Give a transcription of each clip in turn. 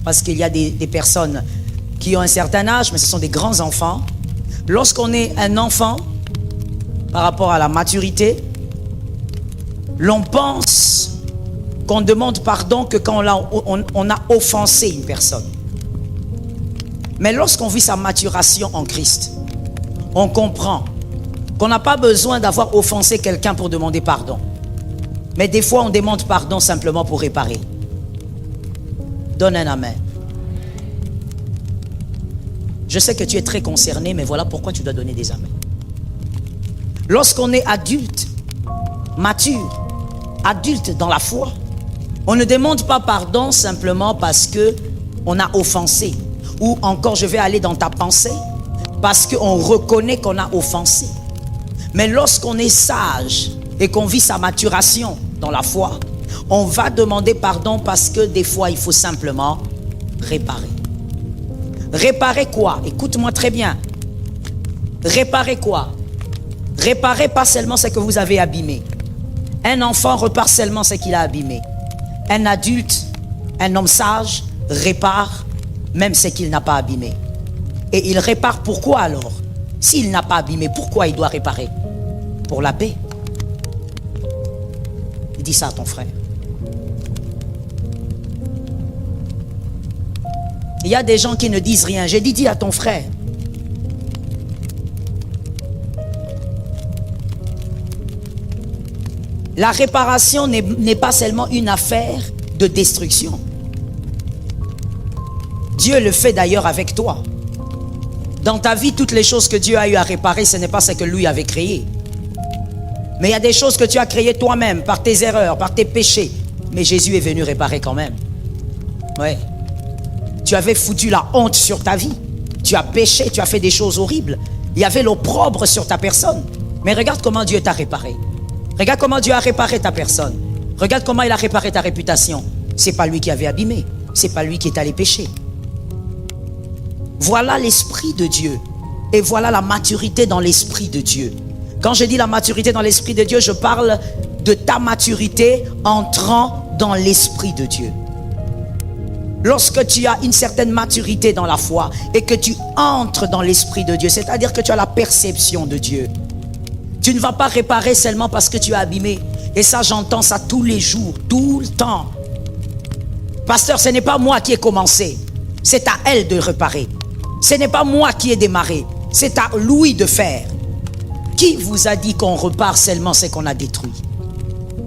parce qu'il y a des personnes qui ont un certain âge, mais ce sont des grands enfants. Lorsqu'on est un enfant, par rapport à la maturité, l'on pense qu'on demande pardon que quand on a offensé une personne. Mais lorsqu'on vit sa maturation en Christ, on comprend qu'on n'a pas besoin d'avoir offensé quelqu'un pour demander pardon. Mais des fois, on demande pardon simplement pour réparer. Donne un amen. Je sais que tu es très concerné, mais voilà pourquoi tu dois donner des amens. Lorsqu'on est adulte, mature, adulte dans la foi, on ne demande pas pardon simplement parce qu'on a offensé. Ou encore, je vais aller dans ta pensée, parce qu'on reconnaît qu'on a offensé. Mais lorsqu'on est sage et qu'on vit sa maturation dans la foi, on va demander pardon parce que des fois, il faut simplement réparer. Réparer quoi? Écoute-moi très bien. Réparer quoi? Réparer pas seulement ce que vous avez abîmé. Un enfant repart seulement ce qu'il a abîmé. Un adulte, un homme sage, répare même ce qu'il n'a pas abîmé. Et il répare pourquoi alors? S'il n'a pas abîmé, pourquoi il doit réparer? Pour la paix. Dis ça à ton frère. Il y a des gens qui ne disent rien. J'ai dit, dis à ton frère. La réparation n'est pas seulement une affaire de destruction. Dieu le fait d'ailleurs avec toi. Dans ta vie, toutes les choses que Dieu a eu à réparer, ce n'est pas ce que lui avait créé. Mais il y a des choses que tu as créées toi-même, par tes erreurs, par tes péchés. Mais Jésus est venu réparer quand même. Ouais. Tu avais foutu la honte sur ta vie. Tu as péché, tu as fait des choses horribles. Il y avait l'opprobre sur ta personne. Mais regarde comment Dieu t'a réparé. Regarde comment Dieu a réparé ta personne. Regarde comment il a réparé ta réputation. C'est pas lui qui avait abîmé. C'est pas lui qui est allé pécher. Voilà l'esprit de Dieu. Et voilà la maturité dans l'esprit de Dieu. Quand je dis la maturité dans l'esprit de Dieu, je parle de ta maturité entrant dans l'esprit de Dieu. Lorsque tu as une certaine maturité dans la foi et que tu entres dans l'esprit de Dieu, c'est-à-dire que tu as la perception de Dieu, tu ne vas pas réparer seulement parce que tu as abîmé. Et ça, j'entends ça tous les jours, tout le temps. Pasteur, ce n'est pas moi qui ai commencé. C'est à elle de réparer. Ce n'est pas moi qui ai démarré. C'est à lui de faire. Qui vous a dit qu'on repart seulement ce qu'on a détruit?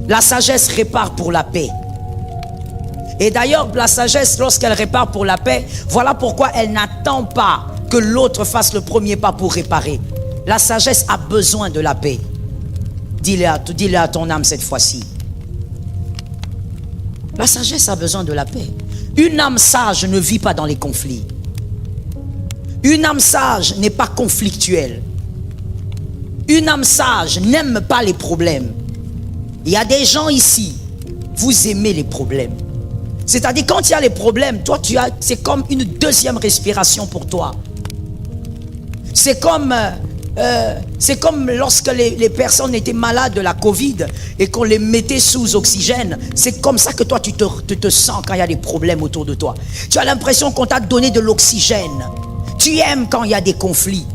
La sagesse répare pour la paix. Et d'ailleurs, la sagesse, lorsqu'elle répare pour la paix, voilà pourquoi elle n'attend pas que l'autre fasse le premier pas pour réparer. La sagesse a besoin de la paix. Dis-le à ton âme cette fois-ci. La sagesse a besoin de la paix. Une âme sage ne vit pas dans les conflits. Une âme sage n'est pas conflictuelle. Une âme sage n'aime pas les problèmes. Il y a des gens ici, vous aimez les problèmes. C'est-à-dire quand il y a les problèmes, toi c'est comme une deuxième respiration pour toi. C'est comme lorsque les personnes étaient malades de la Covid et qu'on les mettait sous oxygène. C'est comme ça que toi tu te sens quand il y a des problèmes autour de toi. Tu as l'impression qu'on t'a donné de l'oxygène. Tu aimes quand il y a des conflits.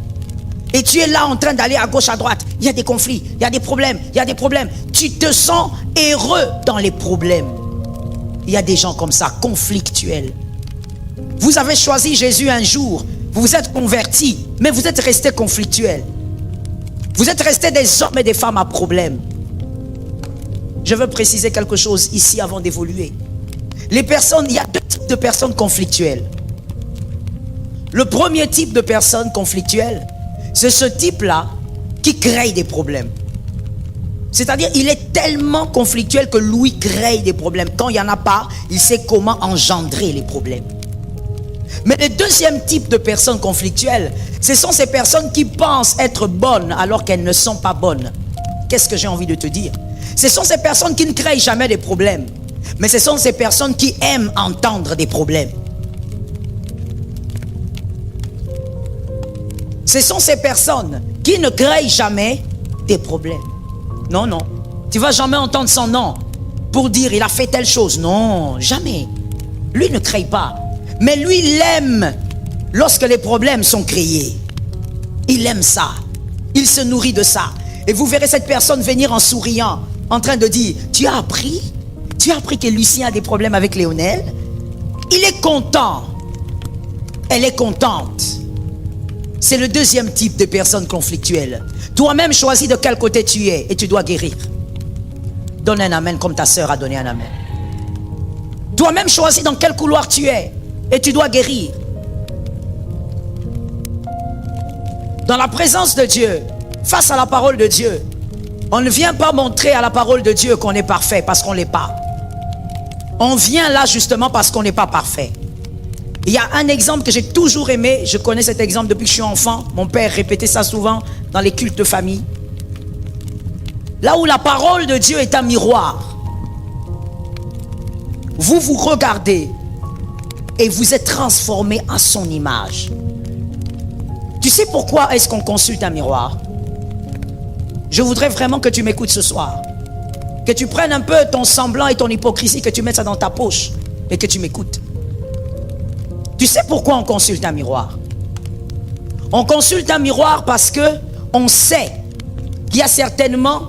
Et tu es là en train d'aller à gauche, à droite. Il y a des conflits, il y a des problèmes, il y a des problèmes. Tu te sens heureux dans les problèmes. Il y a des gens comme ça, conflictuels. Vous avez choisi Jésus un jour. Vous vous êtes convertis, mais vous êtes restés conflictuels. Vous êtes restés des hommes et des femmes à problème. Je veux préciser quelque chose ici avant d'évoluer. Les personnes, il y a deux types de personnes conflictuelles. Le premier type de personne conflictuelle, c'est ce type-là qui crée des problèmes. C'est-à-dire, il est tellement conflictuel que lui crée des problèmes. Quand il n'y en a pas, il sait comment engendrer les problèmes. Mais le deuxième type de personnes conflictuelles, ce sont ces personnes qui pensent être bonnes alors qu'elles ne sont pas bonnes. Qu'est-ce que j'ai envie de te dire? Ce sont ces personnes qui ne créent jamais des problèmes. Mais ce sont ces personnes qui aiment entendre des problèmes. Ce sont ces personnes qui ne créent jamais des problèmes. Non, non. Tu ne vas jamais entendre son nom pour dire il a fait telle chose. Non, jamais. Lui ne crée pas. Mais lui, il aime lorsque les problèmes sont créés. Il aime ça. Il se nourrit de ça. Et vous verrez cette personne venir en souriant, en train de dire, tu as appris que Lucien a des problèmes avec Léonel? Il est content. Elle est contente. C'est le deuxième type de personne conflictuelle. Toi-même choisis de quel côté tu es et tu dois guérir. Donne un amen comme ta sœur a donné un amen. Toi-même choisis dans quel couloir tu es et tu dois guérir. Dans la présence de Dieu, face à la parole de Dieu, on ne vient pas montrer à la parole de Dieu qu'on est parfait parce qu'on ne l'est pas. On vient là justement parce qu'on n'est pas parfait. Il y a un exemple que j'ai toujours aimé, je connais cet exemple depuis que je suis enfant, mon père répétait ça souvent dans les cultes de famille. Là où la parole de Dieu est un miroir, vous vous regardez et vous êtes transformé à son image. Tu sais pourquoi est-ce qu'on consulte un miroir? Je voudrais vraiment que tu m'écoutes ce soir. Que tu prennes un peu ton semblant et ton hypocrisie, que tu mettes ça dans ta poche et que tu m'écoutes. Tu sais pourquoi on consulte un miroir? On consulte un miroir parce que on sait qu'il y a certainement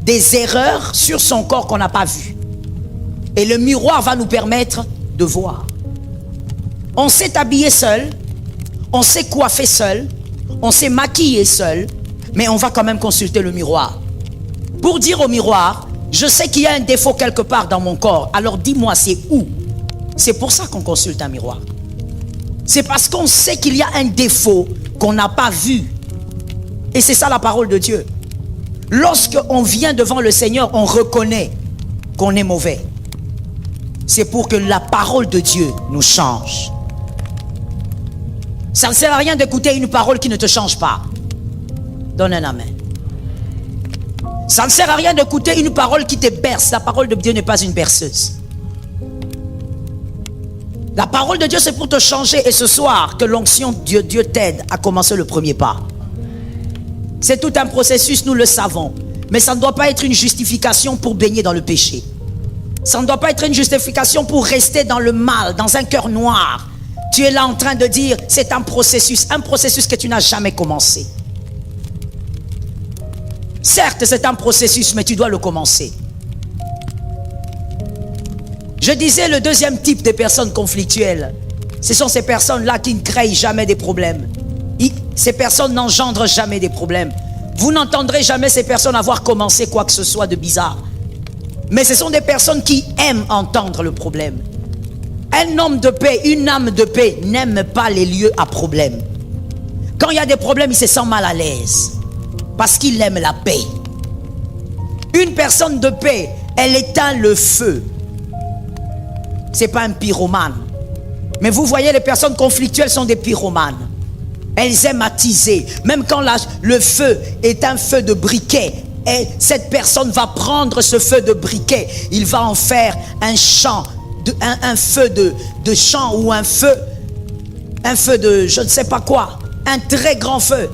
des erreurs sur son corps qu'on n'a pas vues. Et le miroir va nous permettre de voir. On s'est habillé seul, on s'est coiffé seul, on s'est maquillé seul, mais on va quand même consulter le miroir. Pour dire au miroir, je sais qu'il y a un défaut quelque part dans mon corps, alors dis-moi c'est où? C'est pour ça qu'on consulte un miroir. C'est parce qu'on sait qu'il y a un défaut qu'on n'a pas vu. Et c'est ça la parole de Dieu. Lorsqu'on vient devant le Seigneur, on reconnaît qu'on est mauvais. C'est pour que la parole de Dieu nous change. Ça ne sert à rien d'écouter une parole qui ne te change pas. Donne un amen. Ça ne sert à rien d'écouter une parole qui te berce. La parole de Dieu n'est pas une berceuse. La parole de Dieu, c'est pour te changer. Et ce soir, que l'onction de Dieu t'aide à commencer le premier pas. C'est tout un processus, nous le savons. Mais ça ne doit pas être une justification pour baigner dans le péché. Ça ne doit pas être une justification pour rester dans le mal, dans un cœur noir. Tu es là en train de dire, c'est un processus que tu n'as jamais commencé. Certes, c'est un processus, mais tu dois le commencer. Je disais, le deuxième type de personnes conflictuelles, ce sont ces personnes-là qui ne créent jamais des problèmes. Ces personnes n'engendrent jamais des problèmes. Vous n'entendrez jamais ces personnes avoir commencé quoi que ce soit de bizarre. Mais ce sont des personnes qui aiment entendre le problème. Un homme de paix, une âme de paix n'aime pas les lieux à problème. Quand il y a des problèmes, il se sent mal à l'aise. Parce qu'il aime la paix. Une personne de paix, elle éteint le feu. C'est pas un pyromane. Mais vous voyez, les personnes conflictuelles sont des pyromanes. Elles aiment attiser. Même quand le feu est un feu de briquet, et cette personne va prendre ce feu de briquet, il va en faire un champ, un feu de champ ou un feu de je ne sais pas quoi, un très grand feu.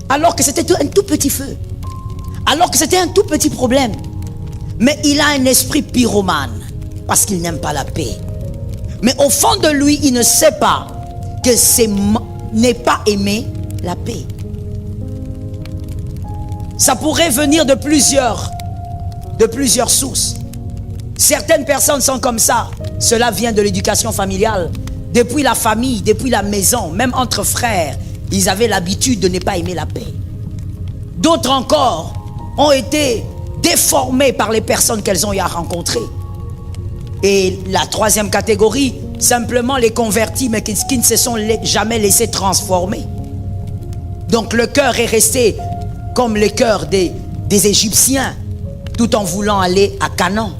Alors que c'était un tout petit feu. Alors que c'était un tout petit problème. Mais il a un esprit pyromane parce qu'il n'aime pas la paix. Mais au fond de lui, il ne sait pas que c'est n'est pas aimer la paix. Ça pourrait venir de plusieurs sources. Certaines personnes sont comme ça. Cela vient de l'éducation familiale. Depuis la famille, depuis la maison, même entre frères, ils avaient l'habitude de ne pas aimer la paix. D'autres encore ont été déformés par les personnes qu'elles ont eu à rencontrer. Et la troisième catégorie, simplement les convertis, mais qui ne se sont jamais laissés transformer. Donc le cœur est resté comme le cœur des Égyptiens, tout en voulant aller à Canaan.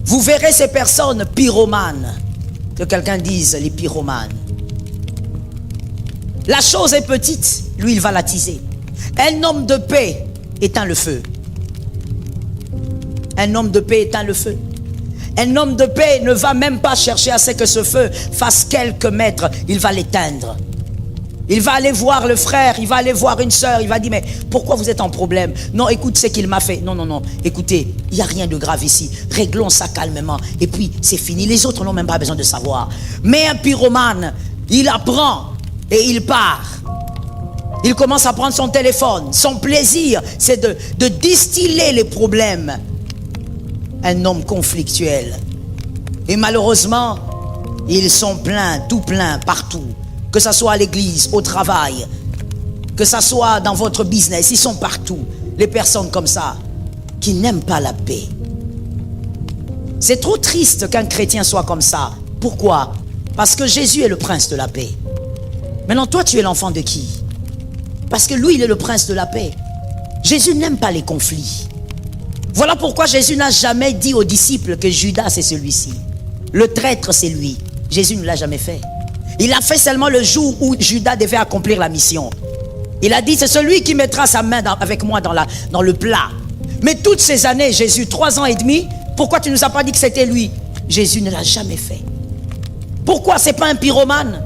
Vous verrez ces personnes pyromanes, que quelqu'un dise les pyromanes. La chose est petite, lui il va l'attiser. Un homme de paix éteint le feu. Un homme de paix éteint le feu. Un homme de paix ne va même pas chercher à ce que ce feu fasse quelques mètres, il va l'éteindre. Il va aller voir le frère, il va aller voir une sœur, il va dire, mais pourquoi vous êtes en problème? Non, écoute ce qu'il m'a fait. Non, non, non, écoutez, il n'y a rien de grave ici. Réglons ça calmement. Et puis, c'est fini. Les autres n'ont même pas besoin de savoir. Mais un pyromane, il apprend et il part. Il commence à prendre son téléphone. Son plaisir, c'est de distiller les problèmes. Un homme conflictuel. Et malheureusement, ils sont pleins, tout pleins, partout. Que ce soit à l'église, au travail, que ce soit dans votre business, ils sont partout. Les personnes comme ça, qui n'aiment pas la paix. C'est trop triste qu'un chrétien soit comme ça. Pourquoi? Parce que Jésus est le prince de la paix. Maintenant, toi, tu es l'enfant de qui? Parce que lui, il est le prince de la paix. Jésus n'aime pas les conflits. Voilà pourquoi Jésus n'a jamais dit aux disciples que Judas, c'est celui-ci. Le traître, c'est lui. Jésus ne l'a jamais fait. Il l'a fait seulement le jour où Judas devait accomplir la mission. Il a dit, c'est celui qui mettra sa main avec moi dans le plat. Mais toutes ces années, Jésus, 3 ans et demi, pourquoi tu ne nous as pas dit que c'était lui? Jésus ne l'a jamais fait. Pourquoi? Ce n'est pas un pyromane.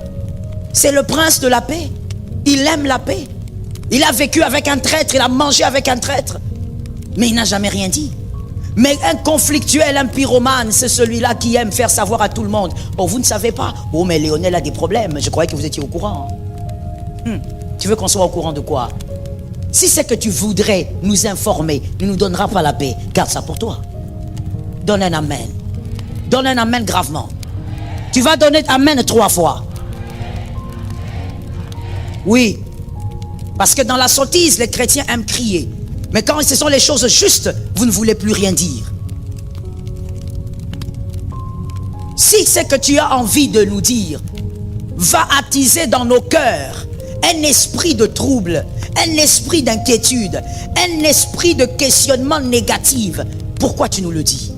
C'est le prince de la paix. Il aime la paix. Il a vécu avec un traître, il a mangé avec un traître. Mais il n'a jamais rien dit. Mais un conflictuel, un pyromane, c'est celui-là qui aime faire savoir à tout le monde. Oh, vous ne savez pas. Oh, mais Léonel a des problèmes. Je croyais que vous étiez au courant. Tu veux qu'on soit au courant de quoi? Si c'est que tu voudrais nous informer, ne nous donnera pas la paix. Garde ça pour toi. Donne un amen. Donne un amen gravement. Tu vas donner amen 3 fois. Oui. Parce que dans la sottise, les chrétiens aiment crier. Mais quand ce sont les choses justes, vous ne voulez plus rien dire. Si c'est que tu as envie de nous dire, va attiser dans nos cœurs un esprit de trouble, un esprit d'inquiétude, un esprit de questionnement négatif. Pourquoi tu nous le dis?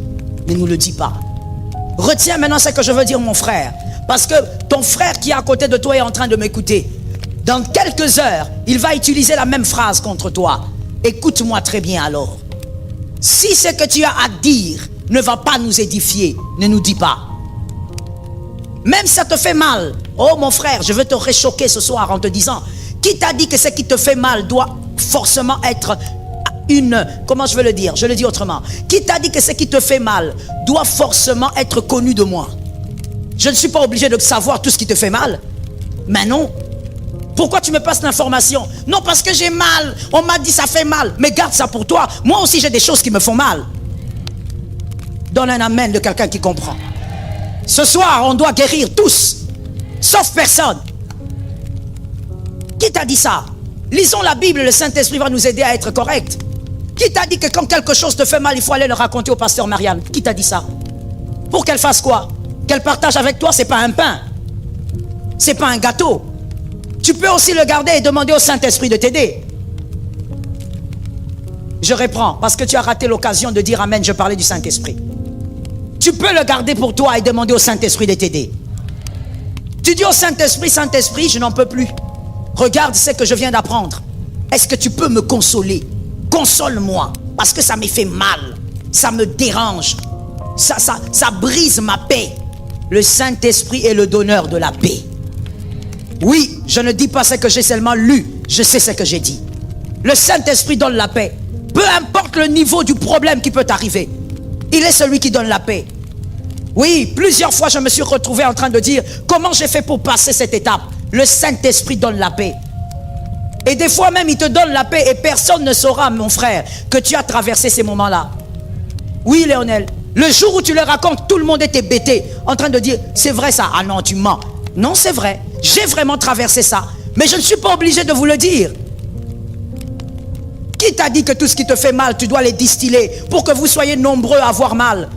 Ne nous le dis pas. Retiens maintenant ce que je veux dire, mon frère. Parce que ton frère qui est à côté de toi est en train de m'écouter. Dans quelques heures, il va utiliser la même phrase contre toi. Écoute-moi très bien alors. Si ce que tu as à dire ne va pas nous édifier, ne nous dis pas. Même si ça te fait mal. Oh mon frère, je veux te réchoquer ce soir en te disant, qui t'a dit que ce qui te fait mal doit forcément être comment je veux le dire? Je le dis autrement. Qui t'a dit que ce qui te fait mal doit forcément être connu de moi? Je ne suis pas obligé de savoir tout ce qui te fait mal. Mais non. Pourquoi tu me passes l'information? Non, parce que j'ai mal. On m'a dit ça fait mal. Mais garde ça pour toi. Moi aussi, j'ai des choses qui me font mal. Donne un amen de quelqu'un qui comprend. Ce soir, on doit guérir tous. Sauf personne. Qui t'a dit ça? Lisons la Bible, le Saint-Esprit va nous aider à être corrects. Qui t'a dit que quand quelque chose te fait mal, il faut aller le raconter au pasteur Marianne? Qui t'a dit ça? Pour qu'elle fasse quoi? Qu'elle partage avec toi, c'est pas un pain. C'est pas un gâteau. Tu peux aussi le garder et demander au Saint-Esprit de t'aider. Je reprends, parce que tu as raté l'occasion de dire amen, je parlais du Saint-Esprit. Tu peux le garder pour toi et demander au Saint-Esprit de t'aider. Tu dis au Saint-Esprit, Saint-Esprit, je n'en peux plus. Regarde ce que je viens d'apprendre. Est-ce que tu peux me consoler? Console-moi, parce que ça me fait mal. Ça me dérange. Ça brise ma paix. Le Saint-Esprit est le donneur de la paix. Oui, je ne dis pas ce que j'ai seulement lu, je sais ce que j'ai dit. Le Saint-Esprit donne la paix. Peu importe le niveau du problème qui peut arriver, il est celui qui donne la paix. Oui, plusieurs fois je me suis retrouvé en train de dire, comment j'ai fait pour passer cette étape? Le Saint-Esprit donne la paix. Et des fois même, il te donne la paix et personne ne saura, mon frère, que tu as traversé ces moments-là. Oui, Léonel, le jour où tu le racontes, tout le monde était bêté, en train de dire, c'est vrai ça? Ah non, tu mens. Non, c'est vrai. J'ai vraiment traversé ça. Mais je ne suis pas obligé de vous le dire. Qui t'a dit que tout ce qui te fait mal, tu dois les distiller pour que vous soyez nombreux à avoir mal?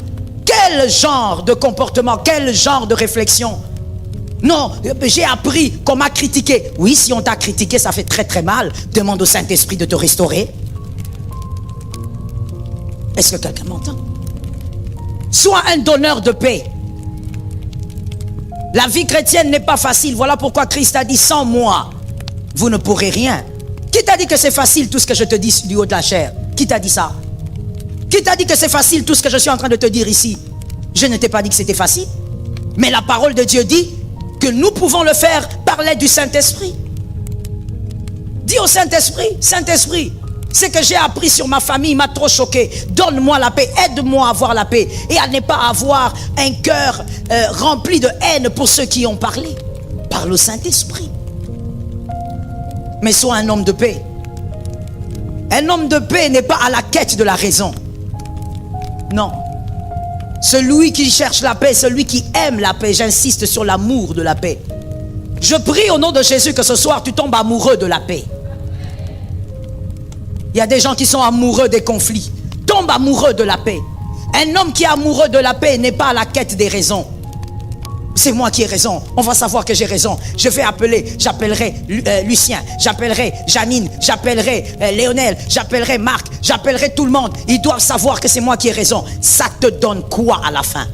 Quel genre de comportement, quel genre de réflexion? Non, j'ai appris qu'on m'a critiqué. Oui, si on t'a critiqué, ça fait très très mal. Demande au Saint-Esprit de te restaurer. Est-ce que quelqu'un m'entend? Sois un donneur de paix. La vie chrétienne n'est pas facile. Voilà pourquoi Christ a dit, sans moi, vous ne pourrez rien. Qui t'a dit que c'est facile tout ce que je te dis du haut de la chair? Qui t'a dit ça? Qui t'a dit que c'est facile tout ce que je suis en train de te dire ici? Je ne t'ai pas dit que c'était facile. Mais la parole de Dieu dit que nous pouvons le faire par l'aide du Saint-Esprit. Dis au Saint-Esprit, Saint-Esprit, ce que j'ai appris sur ma famille m'a trop choqué. Donne-moi la paix, aide-moi à avoir la paix et à ne pas avoir un cœur rempli de haine pour ceux qui ont parlé. Parle au Saint-Esprit. Mais sois un homme de paix. Un homme de paix n'est pas à la quête de la raison. Non. Celui qui cherche la paix, celui qui aime la paix, j'insiste sur l'amour de la paix. Je prie au nom de Jésus que ce soir tu tombes amoureux de la paix. Il y a des gens qui sont amoureux des conflits. Tombe amoureux de la paix. Un homme qui est amoureux de la paix n'est pas à la quête des raisons. C'est moi qui ai raison. On va savoir que j'ai raison. Je vais appeler, j'appellerai Lucien, j'appellerai Janine, j'appellerai Léonel, j'appellerai Marc, j'appellerai tout le monde. Ils doivent savoir que c'est moi qui ai raison. Ça te donne quoi à la fin?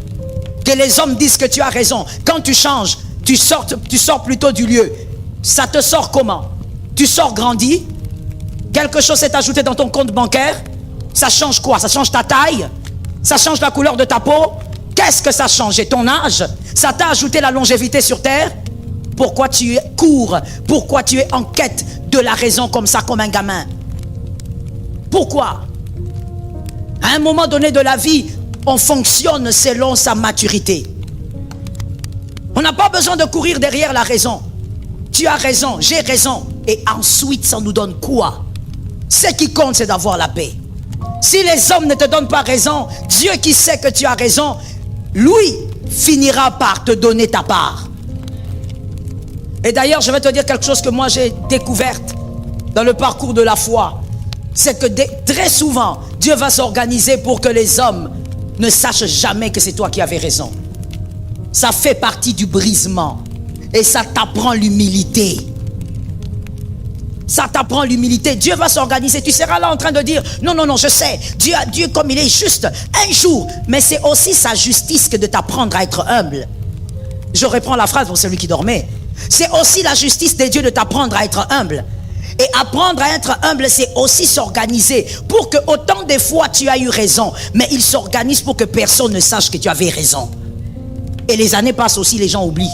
Que les hommes disent que tu as raison. Quand tu changes, tu sors plutôt du lieu. Ça te sort comment? Tu sors grandi? Quelque chose s'est ajouté dans ton compte bancaire? Ça change quoi? Ça change ta taille? Ça change la couleur de ta peau? Qu'est-ce que ça a changé? Ton âge? Ça t'a ajouté la longévité sur terre? Pourquoi tu cours? Pourquoi tu es en quête de la raison comme ça, comme un gamin? Pourquoi? À un moment donné de la vie, on fonctionne selon sa maturité. On n'a pas besoin de courir derrière la raison. Tu as raison, j'ai raison. Et ensuite, ça nous donne quoi? Ce qui compte, c'est d'avoir la paix. Si les hommes ne te donnent pas raison, Dieu qui sait que tu as raison, lui finira par te donner ta part. Et d'ailleurs, je vais te dire quelque chose que moi j'ai découverte dans le parcours de la foi. C'est que très souvent, Dieu va s'organiser pour que les hommes ne sachent jamais que c'est toi qui avais raison. Ça fait partie du brisement. Et ça t'apprend l'humilité. Ça t'apprend l'humilité. Dieu va s'organiser. Tu seras là en train de dire, non, non, non, je sais. Dieu comme il est juste, un jour. Mais c'est aussi sa justice que de t'apprendre à être humble. Je reprends la phrase pour celui qui dormait. C'est aussi la justice de Dieu de t'apprendre à être humble. Et apprendre à être humble, c'est aussi s'organiser pour que autant de fois tu as eu raison, mais il s'organise pour que personne ne sache que tu avais raison. Et les années passent aussi, les gens oublient.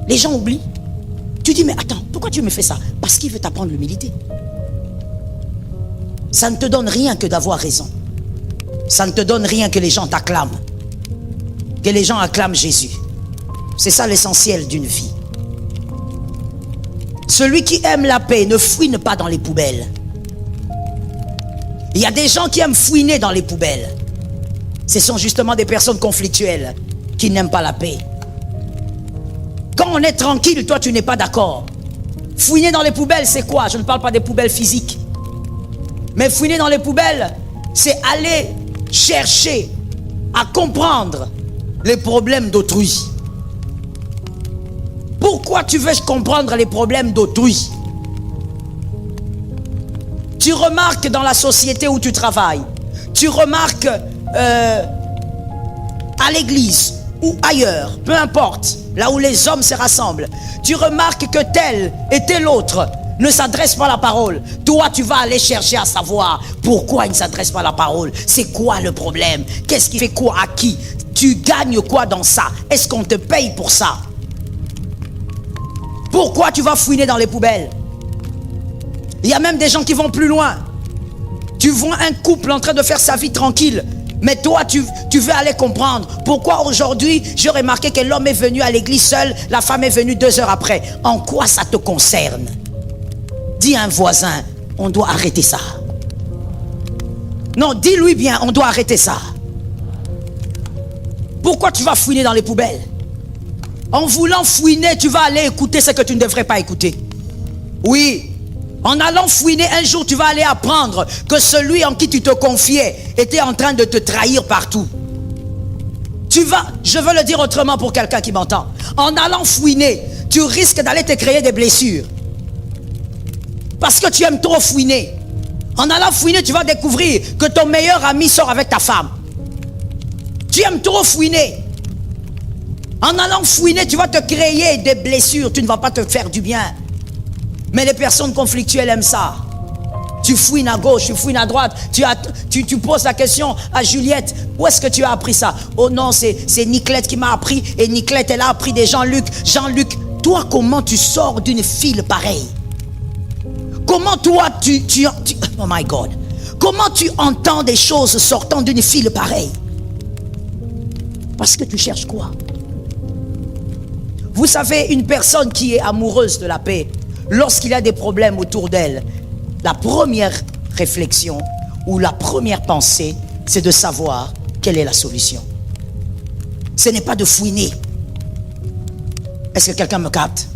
Les gens oublient. Tu dis, mais attends, pourquoi tu me fais ça? Parce qu'il veut t'apprendre l'humilité. Ça ne te donne rien que d'avoir raison. Ça ne te donne rien que les gens t'acclament. Que les gens acclament Jésus. C'est ça l'essentiel d'une vie. Celui qui aime la paix ne fouine pas dans les poubelles. Il y a des gens qui aiment fouiner dans les poubelles. Ce sont justement des personnes conflictuelles qui n'aiment pas la paix. Quand on est tranquille, toi tu n'es pas d'accord. Fouiner dans les poubelles, c'est quoi? Je ne parle pas des poubelles physiques. Mais fouiner dans les poubelles, c'est aller chercher à comprendre les problèmes d'autrui. Pourquoi tu veux comprendre les problèmes d'autrui? Tu remarques dans la société où tu travailles, tu remarques à l'église ou ailleurs, peu importe, là où les hommes se rassemblent, tu remarques que tel et tel autre ne s'adresse pas la parole. Toi, tu vas aller chercher à savoir pourquoi il ne s'adresse pas la parole. C'est quoi le problème? Qu'est-ce qui fait quoi à qui? Tu gagnes quoi dans ça? Est-ce qu'on te paye pour ça? Pourquoi tu vas fouiner dans les poubelles? Il y a même des gens qui vont plus loin. Tu vois un couple en train de faire sa vie tranquille, mais toi tu veux aller comprendre pourquoi aujourd'hui j'ai remarqué que l'homme est venu à l'église seul, la femme est venue 2 heures après. En quoi ça te concerne? Dis à un voisin, on doit arrêter ça. Non, dis-lui bien, on doit arrêter ça. Pourquoi tu vas fouiner dans les poubelles? En voulant fouiner, tu vas aller écouter ce que tu ne devrais pas écouter. Oui, en allant fouiner, un jour tu vas aller apprendre que celui en qui tu te confiais était en train de te trahir partout. Je veux le dire autrement pour quelqu'un qui m'entend. En allant fouiner, tu risques d'aller te créer des blessures. Parce que tu aimes trop fouiner. En allant fouiner, tu vas découvrir que ton meilleur ami sort avec ta femme. Tu aimes trop fouiner. En allant fouiner, tu vas te créer des blessures. Tu ne vas pas te faire du bien. Mais les personnes conflictuelles aiment ça. Tu fouines à gauche, tu fouines à droite. Tu poses la question à Juliette. Où est-ce que tu as appris ça? Oh non, c'est Niclette qui m'a appris. Et Niclette, elle a appris des Jean-Luc. Jean-Luc, toi, comment tu sors d'une file pareille? Comment toi, oh my God, comment tu entends des choses sortant d'une file pareille? Parce que tu cherches quoi? Vous savez, une personne qui est amoureuse de la paix, lorsqu'il y a des problèmes autour d'elle, la première réflexion ou la première pensée, c'est de savoir quelle est la solution. Ce n'est pas de fouiner. Est-ce que quelqu'un me capte?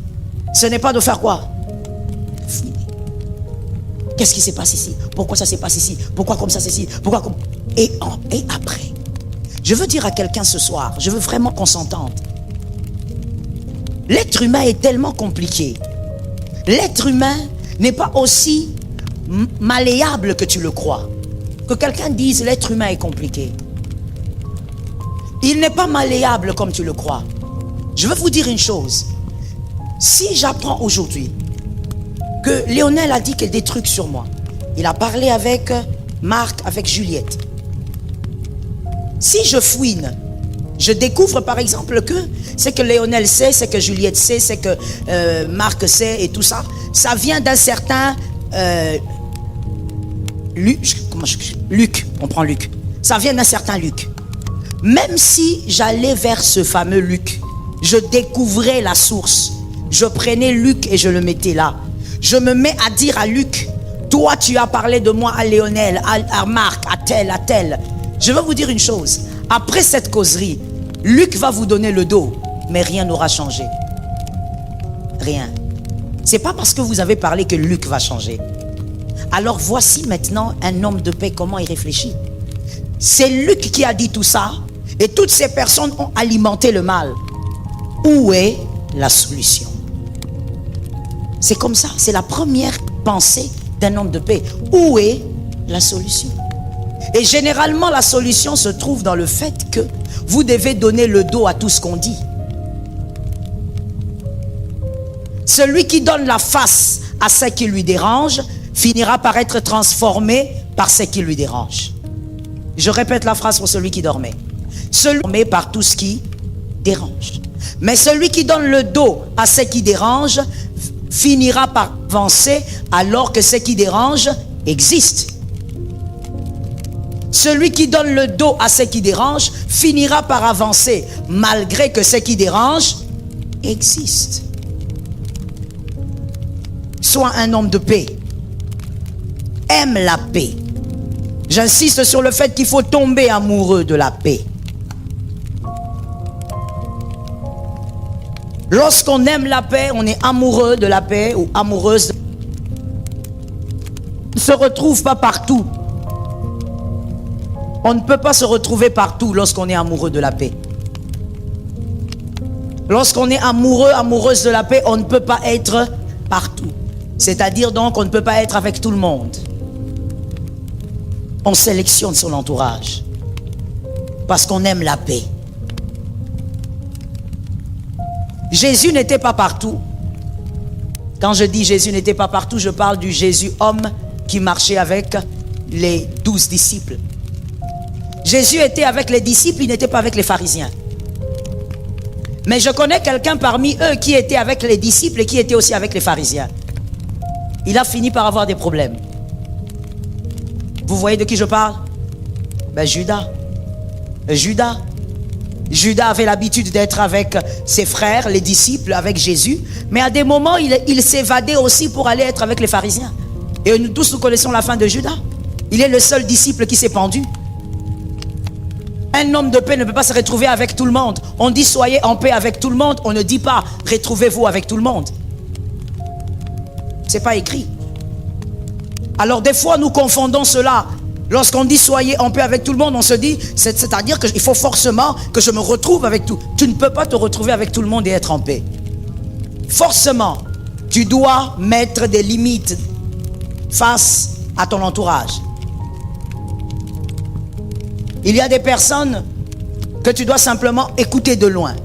Ce n'est pas de faire quoi? Fouiner. Qu'est-ce qui se passe ici? Pourquoi ça se passe ici? Pourquoi comme ça c'est ici? Pourquoi comme... Et après, je veux dire à quelqu'un ce soir, je veux vraiment qu'on s'entende. L'être humain est tellement compliqué. L'être humain n'est pas aussi malléable que tu le crois. Que quelqu'un dise l'être humain est compliqué. Il n'est pas malléable comme tu le crois. Je veux vous dire une chose. Si j'apprends aujourd'hui que Lionel a dit des trucs sur moi, il a parlé avec Marc, avec Juliette. Si je fouine, je découvre par exemple que c'est que Lionel sait, c'est que Juliette sait, c'est que Marc sait et tout ça. Ça vient d'un certain Luc, on prend Luc. Ça vient d'un certain Luc. Même si j'allais vers ce fameux Luc, je découvrais la source. Je prenais Luc et je le mettais là. Je me mets à dire à Luc, toi tu as parlé de moi à Lionel, à Marc, à tel. Je veux vous dire une chose. Après cette causerie, Luc va vous donner le dos, mais rien n'aura changé. Rien. C'est pas parce que vous avez parlé que Luc va changer. Alors voici maintenant un homme de paix, comment il réfléchit. C'est Luc qui a dit tout ça, et toutes ces personnes ont alimenté le mal. Où est la solution? C'est comme ça, c'est la première pensée d'un homme de paix. Où est la solution? Et généralement, la solution se trouve dans le fait que vous devez donner le dos à tout ce qu'on dit. Celui qui donne la face à ce qui lui dérange finira par être transformé par ce qui lui dérange. Je répète la phrase pour celui qui dormait. Celui qui par tout ce qui dérange. Mais celui qui donne le dos à ce qui dérange finira par avancer alors que ce qui dérange existe. Celui qui donne le dos à ce qui dérange finira par avancer malgré que ce qui dérange existe. Sois un homme de paix. Aime la paix. J'insiste sur le fait qu'il faut tomber amoureux de la paix. Lorsqu'on aime la paix, on est amoureux de la paix ou amoureuse. On ne se retrouve pas partout. On ne peut pas se retrouver partout lorsqu'on est amoureux de la paix. Lorsqu'on est amoureux, amoureuse de la paix, on ne peut pas être partout. C'est-à-dire donc, on ne peut pas être avec tout le monde. On sélectionne son entourage parce qu'on aime la paix. Jésus n'était pas partout. Quand je dis Jésus n'était pas partout, je parle du Jésus homme qui marchait avec les 12 disciples. Jésus était avec les disciples, il n'était pas avec les pharisiens. Mais je connais quelqu'un parmi eux qui était avec les disciples et qui était aussi avec les pharisiens. Il a fini par avoir des problèmes. Vous voyez de qui je parle? Judas. Judas avait l'habitude d'être avec ses frères, les disciples, avec Jésus. Mais à des moments, il s'évadait aussi pour aller être avec les pharisiens. Et nous tous, nous connaissons la fin de Judas. Il est le seul disciple qui s'est pendu. Un homme de paix ne peut pas se retrouver avec tout le monde. On dit soyez en paix avec tout le monde. On ne dit pas retrouvez-vous avec tout le monde. C'est pas écrit. Alors des fois nous confondons cela. Lorsqu'on dit soyez en paix avec tout le monde, on se dit, c'est-à-dire qu'il faut forcément que je me retrouve avec tout. Tu ne peux pas te retrouver avec tout le monde et être en paix. Forcément, tu dois mettre des limites face à ton entourage. Il y a des personnes que tu dois simplement écouter de loin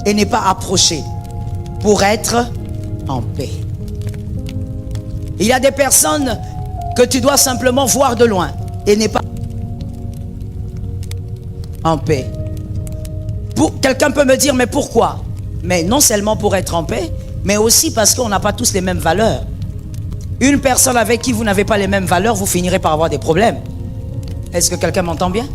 et ne pas approcher pour être en paix. Il y a des personnes que tu dois simplement voir de loin et ne pas en paix. Quelqu'un peut me dire, mais pourquoi? Mais non seulement pour être en paix, mais aussi parce qu'on n'a pas tous les mêmes valeurs. Une personne avec qui vous n'avez pas les mêmes valeurs, vous finirez par avoir des problèmes. Est-ce que quelqu'un m'entend bien?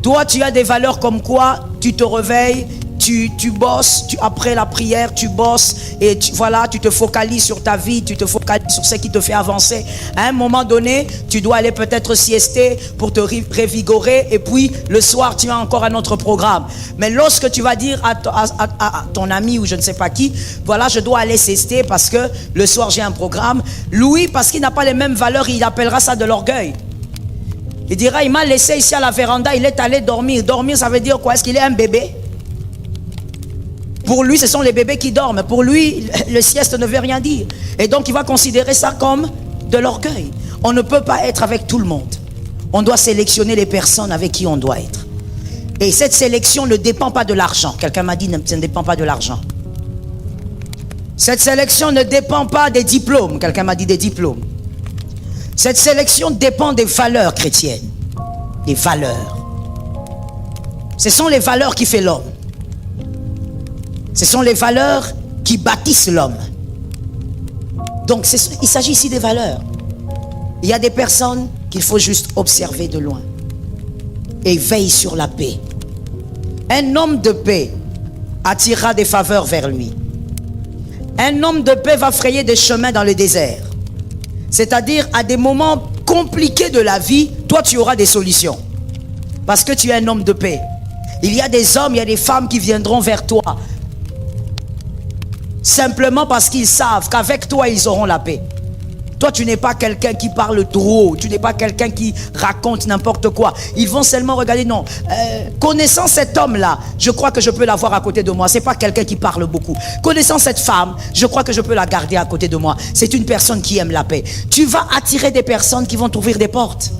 Toi, tu as des valeurs comme quoi tu te réveilles, tu bosses, après la prière, tu bosses et voilà, tu te focalises sur ta vie, tu te focalises sur ce qui te fait avancer. À un moment donné, tu dois aller peut-être siester pour te revigorer et puis le soir, tu as encore un autre programme. Mais lorsque tu vas dire à ton ami ou je ne sais pas qui, voilà, je dois aller siester parce que le soir, j'ai un programme. Louis, parce qu'il n'a pas les mêmes valeurs, il appellera ça de l'orgueil. Il dira, il m'a laissé ici à la véranda, il est allé dormir. Dormir, ça veut dire quoi? Est-ce qu'il est un bébé? Pour lui, ce sont les bébés qui dorment. Pour lui, le sieste ne veut rien dire. Et donc, il va considérer ça comme de l'orgueil. On ne peut pas être avec tout le monde. On doit sélectionner les personnes avec qui on doit être. Et cette sélection ne dépend pas de l'argent. Quelqu'un m'a dit, ça ne dépend pas de l'argent. Cette sélection ne dépend pas des diplômes. Quelqu'un m'a dit des diplômes. Cette sélection dépend des valeurs chrétiennes. Des valeurs. Ce sont les valeurs qui font l'homme. Ce sont les valeurs qui bâtissent l'homme. Donc, il s'agit ici des valeurs. Il y a des personnes qu'il faut juste observer de loin. Et veille sur la paix. Un homme de paix attirera des faveurs vers lui. Un homme de paix va frayer des chemins dans le désert. C'est-à-dire, à des moments compliqués de la vie, toi, tu auras des solutions. Parce que tu es un homme de paix. Il y a des hommes, il y a des femmes qui viendront vers toi. Simplement parce qu'ils savent qu'avec toi, ils auront la paix. Toi, tu n'es pas quelqu'un qui parle trop. Tu n'es pas quelqu'un qui raconte n'importe quoi. Ils vont seulement regarder, non. Connaissant cet homme-là, je crois que je peux l'avoir à côté de moi. Ce n'est pas quelqu'un qui parle beaucoup. Connaissant cette femme, je crois que je peux la garder à côté de moi. C'est une personne qui aime la paix. Tu vas attirer des personnes qui vont t'ouvrir des portes.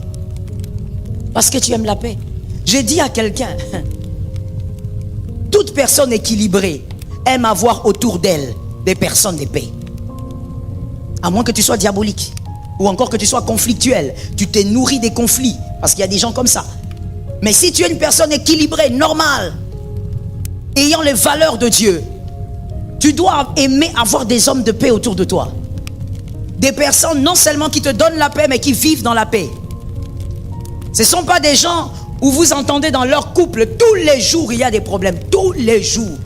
Parce que tu aimes la paix. J'ai dit à quelqu'un, toute personne équilibrée aime avoir autour d'elle des personnes de paix. À moins que tu sois diabolique ou encore que tu sois conflictuel. Tu te nourris des conflits parce qu'il y a des gens comme ça. Mais si tu es une personne équilibrée, normale, ayant les valeurs de Dieu, tu dois aimer avoir des hommes de paix autour de toi. Des personnes non seulement qui te donnent la paix mais qui vivent dans la paix. Ce ne sont pas des gens où vous entendez dans leur couple tous les jours il y a des problèmes, tous les jours.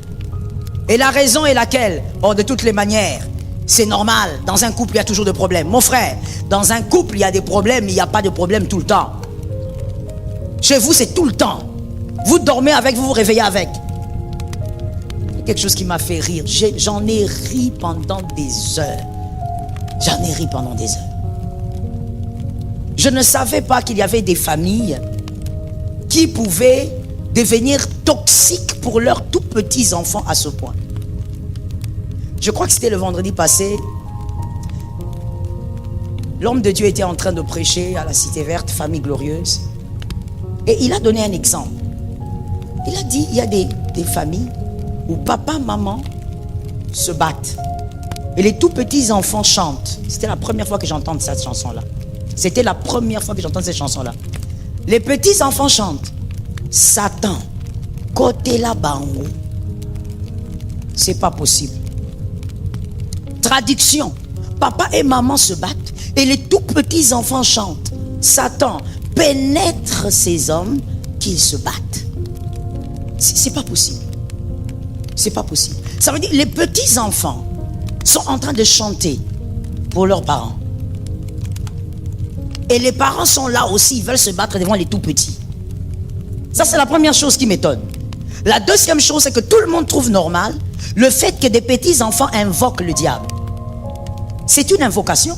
Et la raison est laquelle? Oh, de toutes les manières, c'est normal. Dans un couple, il y a toujours des problèmes. Mon frère, dans un couple, il y a des problèmes, mais il n'y a pas de problème tout le temps. Chez vous, c'est tout le temps. Vous dormez avec, vous vous réveillez avec. Quelque chose qui m'a fait rire. J'en ai ri pendant des heures. J'en ai ri pendant des heures. Je ne savais pas qu'il y avait des familles qui pouvaient devenir toxiques pour leurs tout petits enfants à ce point. Je crois que c'était le vendredi passé. L'homme de Dieu était en train de prêcher à la Cité Verte, famille glorieuse. Et il a donné un exemple. Il a dit, il y a des familles où papa, maman se battent. Et les tout petits enfants chantent. C'était la première fois que j'entends cette chanson-là. C'était la première fois que j'entends cette chanson-là. Les petits enfants chantent. Satan, côté là-bas, c'est pas possible. Traduction, papa et maman se battent et les tout petits enfants chantent. Satan pénètre ces hommes qu'ils se battent. C'est pas possible. C'est pas possible. Ça veut dire les petits enfants sont en train de chanter pour leurs parents. Et les parents sont là aussi, ils veulent se battre devant les tout petits. Ça, c'est la première chose qui m'étonne. La deuxième chose, c'est que tout le monde trouve normal le fait que des petits enfants invoquent le diable. C'est une invocation.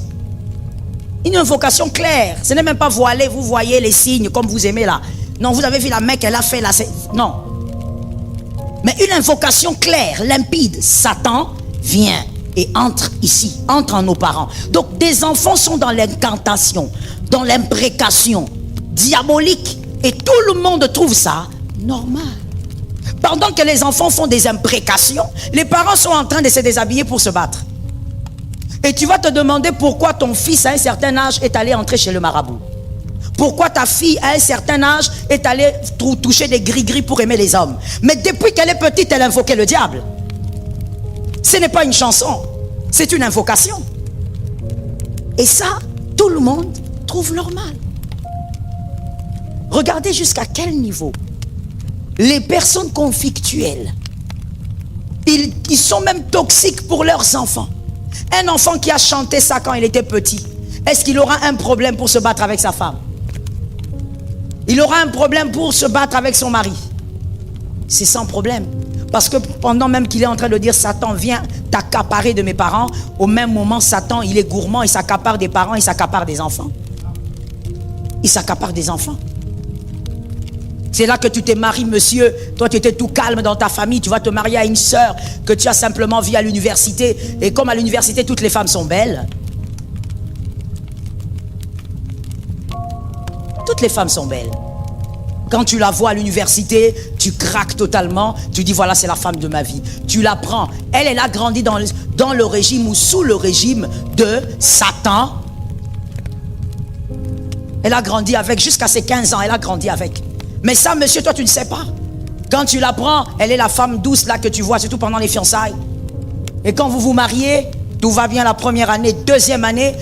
Une invocation claire. Ce n'est même pas voilé, vous voyez les signes comme vous aimez là. Non, vous avez vu la main qu'elle a fait là. Non. Mais une invocation claire, limpide. Satan vient et entre ici, entre en nos parents. Donc des enfants sont dans l'incantation, dans l'imprécation diabolique. Et tout le monde trouve ça normal. Pendant que les enfants font des imprécations, les parents sont en train de se déshabiller pour se battre. Et tu vas te demander pourquoi ton fils à un certain âge est allé entrer chez le marabout. Pourquoi ta fille à un certain âge est allée toucher des gris-gris pour aimer les hommes. Mais depuis qu'elle est petite, elle invoquait le diable. Ce n'est pas une chanson, c'est une invocation. Et ça, tout le monde trouve normal. Regardez jusqu'à quel niveau les personnes conflictuelles, ils sont même toxiques pour leurs enfants. Un enfant qui a chanté ça quand il était petit, est-ce qu'il aura un problème pour se battre avec sa femme? Il aura un problème pour se battre avec son mari? C'est sans problème. Parce que pendant même qu'il est en train de dire Satan vient t'accaparer de mes parents, au même moment Satan il est gourmand, il s'accapare des parents, il s'accapare des enfants. Il s'accapare des enfants. C'est là que tu t'es marié, monsieur. Toi, tu étais tout calme dans ta famille. Tu vas te marier à une sœur que tu as simplement vue à l'université. Et comme à l'université, toutes les femmes sont belles. Toutes les femmes sont belles. Quand tu la vois à l'université, tu craques totalement. Tu dis, voilà, c'est la femme de ma vie. Tu la prends. Elle a grandi dans le régime ou sous le régime de Satan. Elle a grandi avec, jusqu'à ses 15 ans, elle a grandi avec. Mais ça, monsieur, toi, tu ne sais pas. Quand tu la prends, elle est la femme douce là que tu vois, surtout pendant les fiançailles. Et quand vous vous mariez, tout va bien la première année, deuxième année,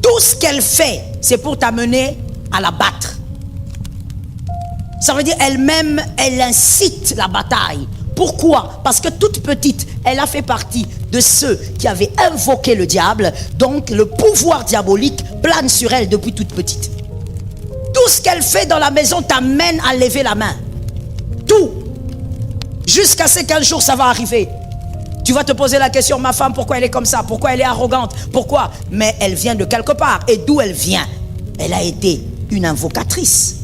tout ce qu'elle fait, c'est pour t'amener à la battre. Ça veut dire elle-même, elle incite la bataille. Pourquoi? Parce que toute petite, elle a fait partie de ceux qui avaient invoqué le diable. Donc le pouvoir diabolique plane sur elle depuis toute petite. Tout ce qu'elle fait dans la maison t'amène à lever la main. Tout. Jusqu'à ce qu'un jour ça va arriver. Tu vas te poser la question, ma femme, pourquoi elle est comme ça? Pourquoi elle est arrogante? Pourquoi? Mais elle vient de quelque part. Et d'où elle vient? Elle a été une invocatrice.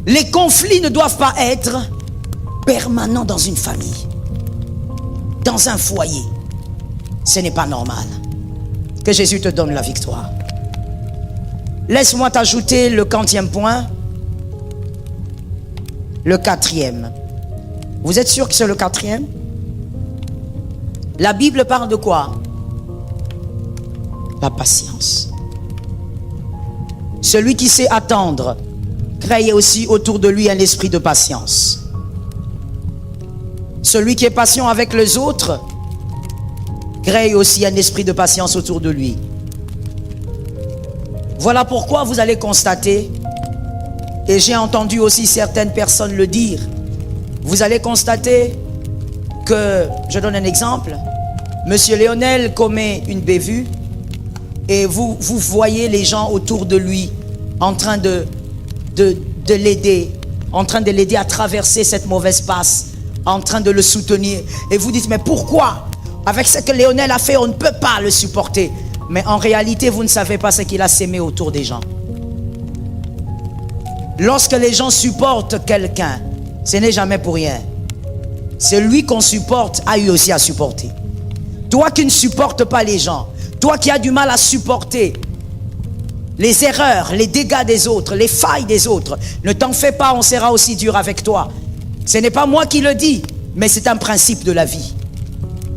Les conflits ne doivent pas être permanents dans une famille, dans un foyer. Ce n'est pas normal. Que Jésus te donne la victoire. Laisse-moi t'ajouter le 40e point. Le 4e. Vous êtes sûr que c'est le 4e? La Bible parle de quoi? La patience. Celui qui sait attendre crée aussi autour de lui un esprit de patience. Celui qui est patient avec les autres crée aussi un esprit de patience autour de lui. Voilà pourquoi vous allez constater, et j'ai entendu aussi certaines personnes le dire, vous allez constater que, je donne un exemple, Monsieur Lionel commet une bévue et vous voyez les gens autour de lui en train de l'aider, en train de l'aider à traverser cette mauvaise passe, en train de le soutenir. Et vous dites, mais pourquoi? Avec ce que Lionel a fait, on ne peut pas le supporter. Mais en réalité, vous ne savez pas ce qu'il a sémé autour des gens. Lorsque les gens supportent quelqu'un, ce n'est jamais pour rien. Celui qu'on supporte a eu aussi à supporter. Toi qui ne supportes pas les gens, toi qui as du mal à supporter les erreurs, les dégâts des autres, les failles des autres, ne t'en fais pas, on sera aussi dur avec toi. Ce n'est pas moi qui le dis, mais c'est un principe de la vie.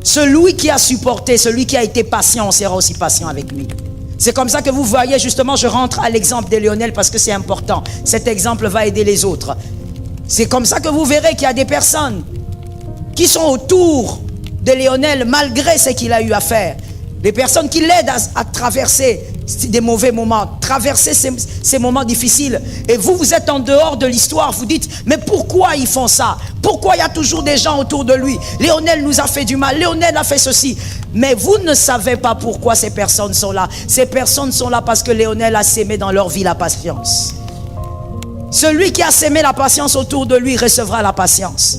Celui qui a supporté, celui qui a été patient, on sera aussi patient avec lui. C'est comme ça que vous voyez, justement, je rentre à l'exemple de Lionel parce que c'est important. Cet exemple va aider les autres. C'est comme ça que vous verrez qu'il y a des personnes qui sont autour de Lionel malgré ce qu'il a eu à faire. Des personnes qui l'aident à traverser des mauvais moments, traverser ces moments difficiles. Et vous êtes en dehors de l'histoire, vous dites, mais pourquoi ils font ça? Pourquoi il y a toujours des gens autour de lui? Lionel nous a fait du mal, Lionel a fait ceci. Mais vous ne savez pas pourquoi ces personnes sont là. Ces personnes sont là parce que Lionel a sémé dans leur vie la patience. Celui qui a sémé la patience autour de lui recevra la patience.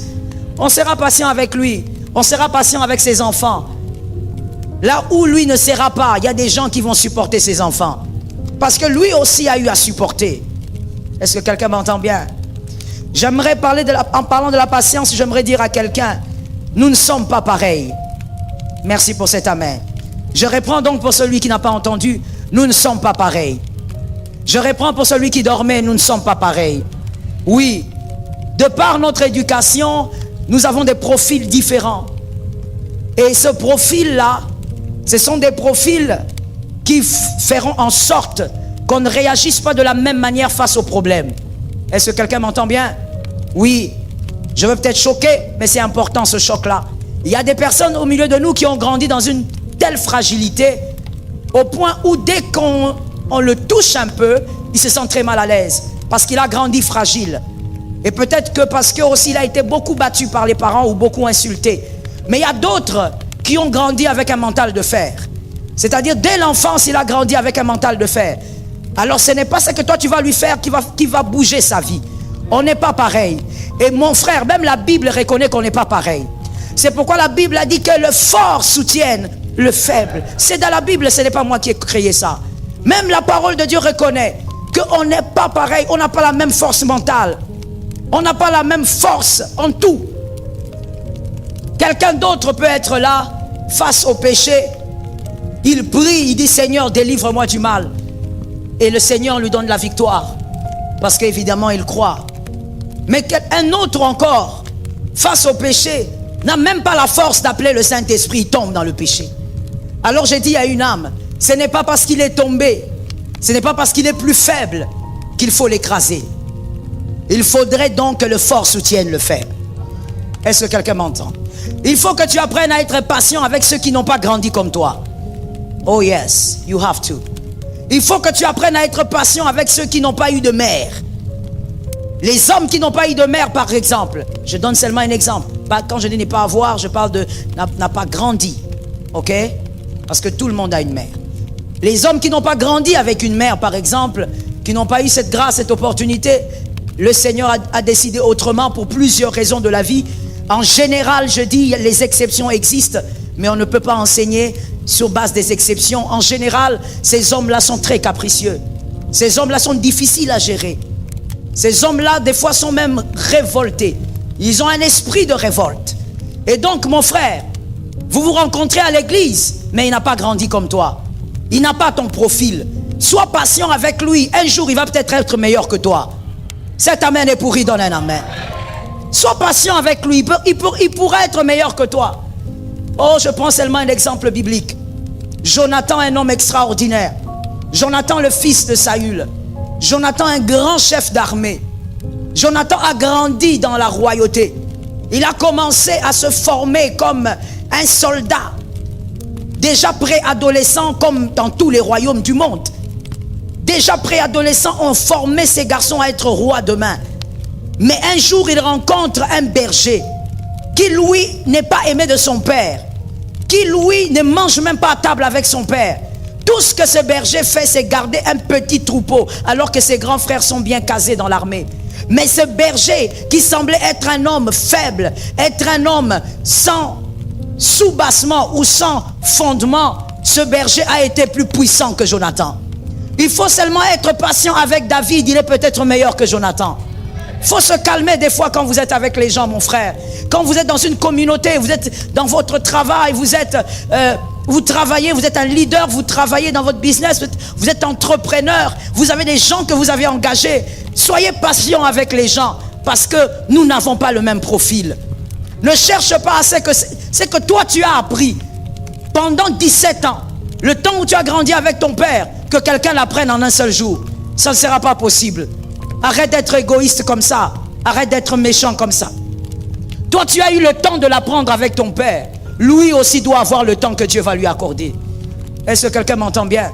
On sera patient avec lui, on sera patient avec ses enfants. Là où lui ne sera pas, il y a des gens qui vont supporter ses enfants. Parce que lui aussi a eu à supporter. Est-ce que quelqu'un m'entend bien? J'aimerais parler en parlant de la patience, j'aimerais dire à quelqu'un, nous ne sommes pas pareils. Merci pour cet amen. Je reprends donc pour celui qui n'a pas entendu, nous ne sommes pas pareils. Je reprends pour celui qui dormait, nous ne sommes pas pareils. Oui, de par notre éducation, nous avons des profils différents. Et ce profil-là, ce sont des profils qui feront en sorte qu'on ne réagisse pas de la même manière face aux problèmes. Est-ce que quelqu'un m'entend bien? Oui, je veux peut-être choquer, mais c'est important ce choc-là. Il y a des personnes au milieu de nous qui ont grandi dans une telle fragilité Au point où dès qu'on le touche un peu, il se sent très mal à l'aise. Parce qu'il a grandi fragile. Et peut-être que parce que aussi il a été beaucoup battu par les parents ou beaucoup insulté. Mais il y a d'autres qui ont grandi avec un mental de fer. C'est-à-dire dès l'enfance, il a grandi avec un mental de fer. Alors ce n'est pas ce que toi tu vas lui faire qui va bouger sa vie. On n'est pas pareil. Et mon frère, même la Bible reconnaît qu'on n'est pas pareil. C'est pourquoi la Bible a dit que le fort soutienne le faible. C'est dans la Bible, ce n'est pas moi qui ai créé ça. Même la parole de Dieu reconnaît qu'on n'est pas pareil, on n'a pas la même force mentale. On n'a pas la même force en tout. Quelqu'un d'autre peut être là, face au péché. Il prie, il dit Seigneur, délivre-moi du mal. Et le Seigneur lui donne la victoire. Parce qu'évidemment, il croit. Mais un autre encore, face au péché, n'a même pas la force d'appeler le Saint-Esprit, il tombe dans le péché. Alors j'ai dit à une âme, ce n'est pas parce qu'il est tombé, ce n'est pas parce qu'il est plus faible qu'il faut l'écraser. Il faudrait donc que le fort soutienne le faible. Est-ce que quelqu'un m'entend? Il faut que tu apprennes à être patient avec ceux qui n'ont pas grandi comme toi. Oh yes, you have to. Il faut que tu apprennes à être patient avec ceux qui n'ont pas eu de mère. Les hommes qui n'ont pas eu de mère, par exemple. Je donne seulement un exemple. Quand je dis n'est pas avoir, je parle de n'a pas grandi. Ok? Parce que tout le monde a une mère. Les hommes qui n'ont pas grandi avec une mère, par exemple, qui n'ont pas eu cette grâce, cette opportunité, le Seigneur a décidé autrement pour plusieurs raisons de la vie. En général, je dis, les exceptions existent, mais on ne peut pas enseigner sur base des exceptions. En général, ces hommes-là sont très capricieux. Ces hommes-là sont difficiles à gérer. Ces hommes-là, des fois, sont même révoltés. Ils ont un esprit de révolte. Et donc, mon frère, vous vous rencontrez à l'église, mais il n'a pas grandi comme toi. Il n'a pas ton profil. Sois patient avec lui. Un jour, il va peut-être être meilleur que toi. Cet amen est pourri, donne un amen. Sois patient avec lui. Il pourrait être meilleur que toi. Oh, je prends seulement un exemple biblique. Jonathan, un homme extraordinaire. Jonathan, le fils de Saül. Jonathan, un grand chef d'armée. Jonathan a grandi dans la royauté. Il a commencé à se former comme un soldat. Déjà préadolescent, comme dans tous les royaumes du monde. Déjà préadolescent, on formait ces garçons à être rois demain. Mais un jour, il rencontre un berger qui, lui, n'est pas aimé de son père. Qui, lui, ne mange même pas à table avec son père. Tout ce que ce berger fait, c'est garder un petit troupeau, alors que ses grands frères sont bien casés dans l'armée. Mais ce berger, qui semblait être un homme faible, être un homme sans soubassement ou sans fondement, ce berger a été plus puissant que Jonathan. Il faut seulement être patient avec David, il est peut-être meilleur que Jonathan. Il faut se calmer des fois quand vous êtes avec les gens, mon frère. Quand vous êtes dans une communauté, vous êtes dans votre travail, vous travaillez, vous êtes un leader, vous travaillez dans votre business, vous êtes entrepreneur, vous avez des gens que vous avez engagés. Soyez patient avec les gens parce que nous n'avons pas le même profil. Ne cherche pas à ce que toi tu as appris pendant 17 ans, le temps où tu as grandi avec ton père, que quelqu'un l'apprenne en un seul jour. Ça ne sera pas possible. Arrête d'être égoïste comme ça. Arrête d'être méchant comme ça. Toi, tu as eu le temps de l'apprendre avec ton père. Lui aussi doit avoir le temps que Dieu va lui accorder. Est-ce que quelqu'un m'entend bien?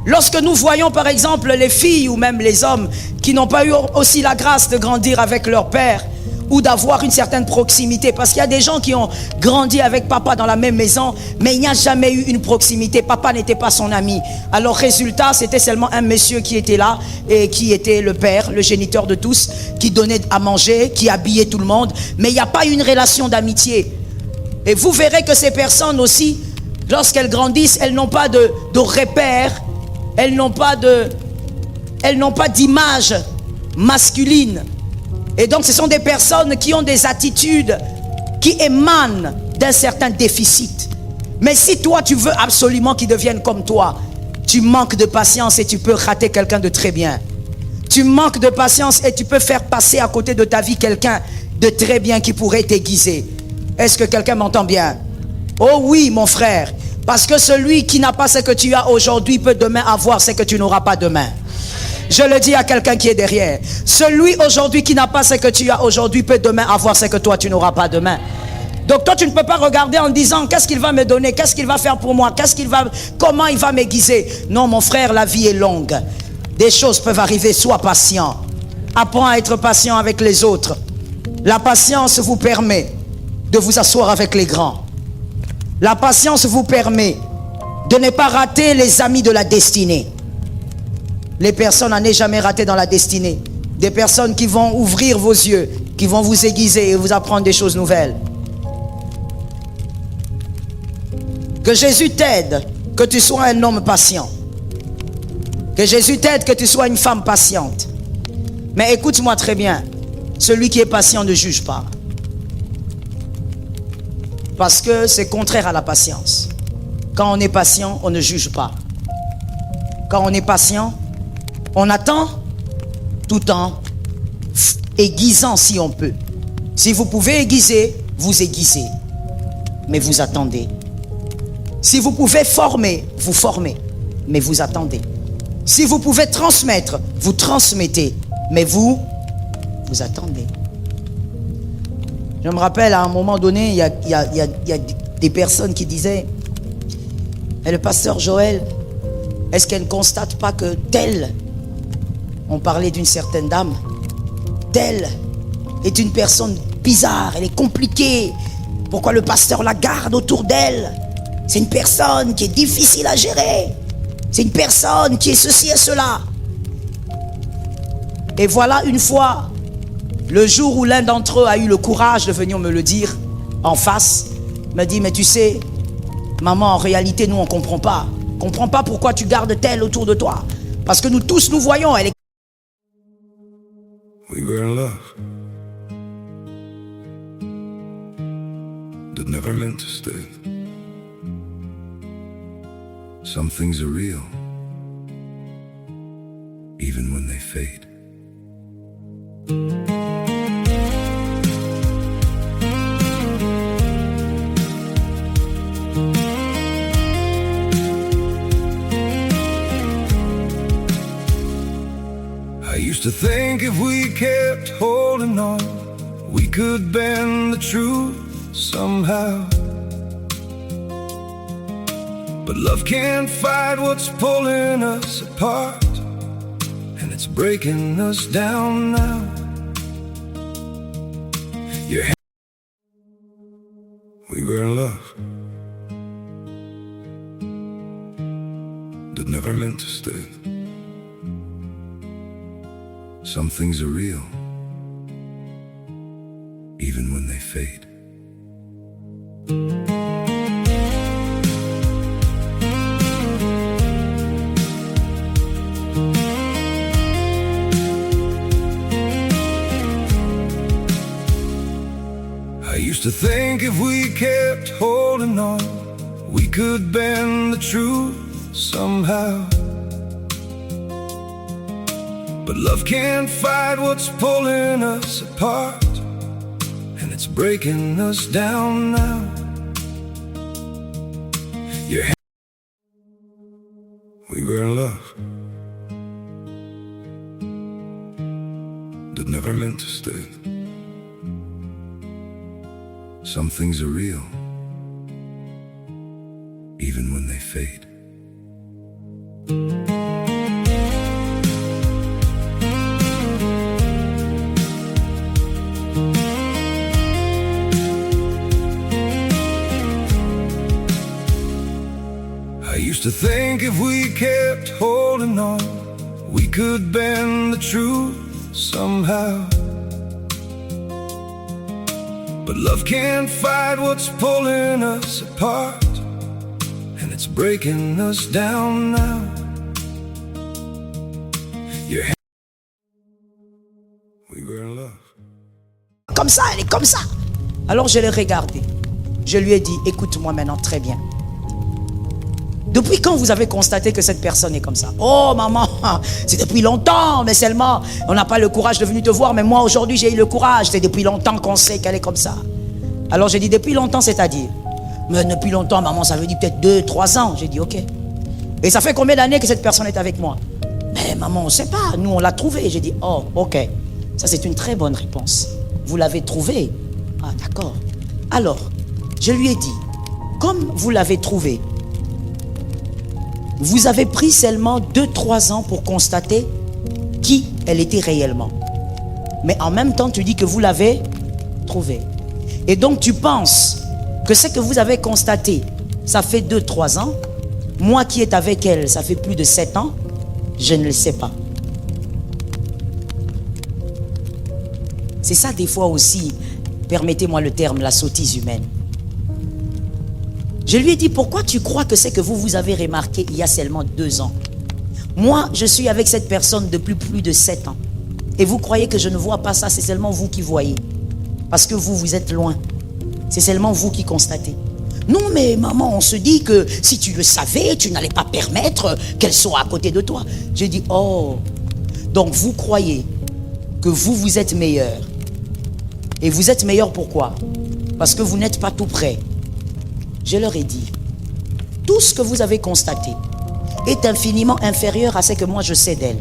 Lorsque nous voyons par exemple les filles ou même les hommes qui n'ont pas eu aussi la grâce de grandir avec leur père ou d'avoir une certaine proximité, parce qu'il y a des gens qui ont grandi avec papa dans la même maison, mais il n'y a jamais eu une proximité. Papa n'était pas son ami. Alors résultat, c'était seulement un monsieur qui était là et qui était le père, le géniteur de tous, qui donnait à manger, qui habillait tout le monde, mais il n'y a pas eu une relation d'amitié. Et vous verrez que ces personnes aussi, lorsqu'elles grandissent, elles n'ont pas de repères, elles n'ont pas d'image masculine. Et donc ce sont des personnes qui ont des attitudes qui émanent d'un certain déficit. Mais si toi tu veux absolument qu'ils deviennent comme toi, tu manques de patience et tu peux rater quelqu'un de très bien. Tu manques de patience et tu peux faire passer à côté de ta vie quelqu'un de très bien qui pourrait t'aiguiser. Est-ce que quelqu'un m'entend bien? Oh oui, mon frère. Parce que celui qui n'a pas ce que tu as aujourd'hui peut demain avoir ce que tu n'auras pas demain. Je le dis à quelqu'un qui est derrière. Celui aujourd'hui qui n'a pas ce que tu as aujourd'hui peut demain avoir ce que toi tu n'auras pas demain. Donc toi, tu ne peux pas regarder en disant, qu'est-ce qu'il va me donner, qu'est-ce qu'il va faire pour moi, comment il va m'aiguiser. Non, mon frère, la vie est longue. Des choses peuvent arriver, sois patient. Apprends à être patient avec les autres. La patience vous permet de vous asseoir avec les grands. La patience vous permet de ne pas rater les amis de la destinée. Les personnes n'en est jamais ratées dans la destinée. Des personnes qui vont ouvrir vos yeux, qui vont vous aiguiser et vous apprendre des choses nouvelles. Que Jésus t'aide, que tu sois un homme patient. Que Jésus t'aide, que tu sois une femme patiente. Mais écoute-moi très bien, celui qui est patient ne juge pas. Parce que c'est contraire à la patience. Quand on est patient, on ne juge pas. Quand on est patient, on attend tout en aiguisant si on peut. Si vous pouvez aiguiser, vous aiguisez. Mais vous attendez. Si vous pouvez former, vous formez. Mais vous attendez. Si vous pouvez transmettre, vous transmettez. Mais vous attendez. Je me rappelle à un moment donné, il y a des personnes qui disaient, et le pasteur Joël, est-ce qu'elle ne constate pas que telle, on parlait d'une certaine dame, telle est une personne bizarre, elle est compliquée. Pourquoi le pasteur la garde autour d'elle? C'est une personne qui est difficile à gérer. C'est une personne qui est ceci et cela. Et voilà une fois, le jour où l'un d'entre eux a eu le courage de venir me le dire en face, me dit, mais tu sais, maman, en réalité, nous, on ne comprend pas. On ne comprend pas pourquoi tu gardes tel autour de toi. Parce que nous tous, nous voyons, elle est... We were in love that never meant to stay. Some things are real, even when they fade. I used to think if we kept holding on, we could bend the truth somehow. But love can't fight what's pulling us apart, and it's breaking us down now. We were in love that never meant to stay. Some things are real, even when they fade. I used to think if we kept holding on, we could bend the truth somehow. But love can't fight what's pulling us apart, and it's breaking us down now. We were in love that never meant to stay. Some things are real, even when they fade. I used to think if we kept holding on, we could bend the truth somehow. But love can't fight what's pulling us apart, and it's breaking us down now. We were in love. Comme ça, elle est comme ça. Alors je l'ai regardé. Je lui ai dit, écoute-moi maintenant très bien. Depuis quand vous avez constaté que cette personne est comme ça? Oh maman, c'est depuis longtemps, mais seulement on n'a pas le courage de venir te voir. Mais moi aujourd'hui j'ai eu le courage. C'est depuis longtemps qu'on sait qu'elle est comme ça. Alors j'ai dit depuis longtemps, c'est-à-dire? Mais depuis longtemps maman, ça veut dire peut-être 2-3 ans. J'ai dit ok. Et ça fait combien d'années que cette personne est avec moi? Mais maman, on ne sait pas, nous on l'a trouvée. J'ai dit oh ok, ça c'est une très bonne réponse. Vous l'avez trouvée? Ah d'accord. Alors, je lui ai dit, comme vous l'avez trouvé, vous avez pris seulement 2-3 ans pour constater qui elle était réellement. Mais en même temps, tu dis que vous l'avez trouvée. Et donc, tu penses que ce que vous avez constaté, ça fait 2-3 ans. Moi qui est avec elle, ça fait plus de 7 ans. Je ne le sais pas. C'est ça des fois aussi, permettez-moi le terme, la sottise humaine. Je lui ai dit, pourquoi tu crois que c'est que vous avez remarqué il y a seulement 2 ans? Moi, je suis avec cette personne depuis plus de 7 ans. Et vous croyez que je ne vois pas ça? C'est seulement vous qui voyez. Parce que vous êtes loin. C'est seulement vous qui constatez. Non, mais maman, on se dit que si tu le savais, tu n'allais pas permettre qu'elle soit à côté de toi. J'ai dit, oh, donc vous croyez que vous êtes meilleur. Et vous êtes meilleur pourquoi? Parce que vous n'êtes pas tout près. Je leur ai dit, tout ce que vous avez constaté est infiniment inférieur à ce que moi je sais d'elle.